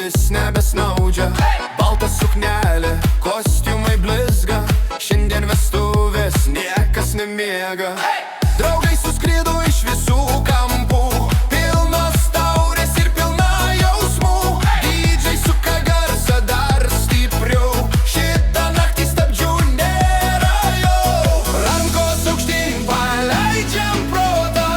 naktis nebesnaudžia. Balta suknelė, kostiumai blizga, šiandien vestuvės, niekas nemiega. Draugai suskrido iš visų kampų, pilnos taurės ir pilna jausmų. Dydžiai suka garsą dar stipriau, šitą naktį stabdžių nėra jau. Rankos aukštyn paleidžiam protą,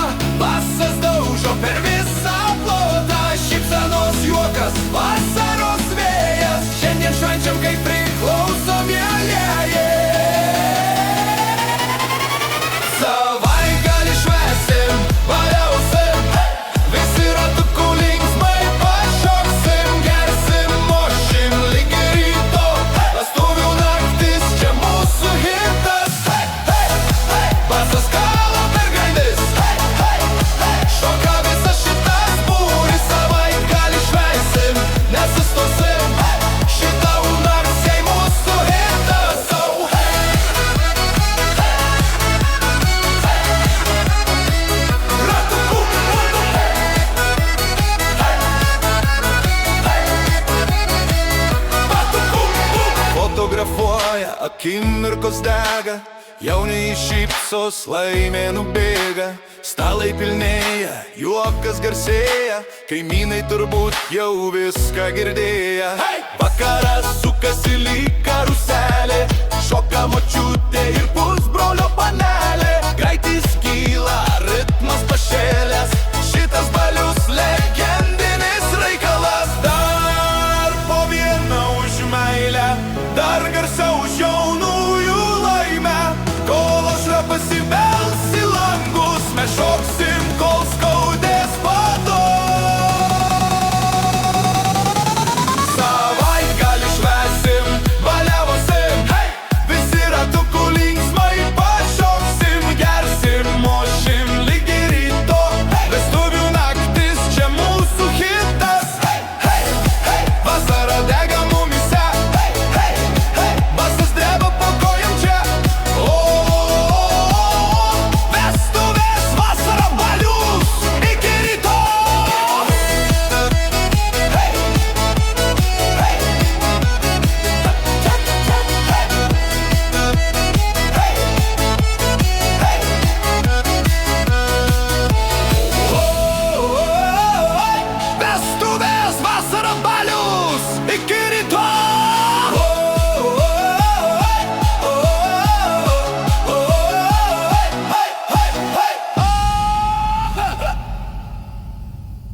basas daužo per visą plotą. Šypsenos juokas, vasaros vėjas, šiandien švenčiam kaip priklauso mielieji. Fotografuoja, akimirkos dega, jauniai šypsos, laimė nubėga. Stalai pilnėja, juokas garsėja, kaimynai turbūt jau viską girdėję. Vakaras sukasi lyg karuselė, šoka močiutė ir pusbroliai.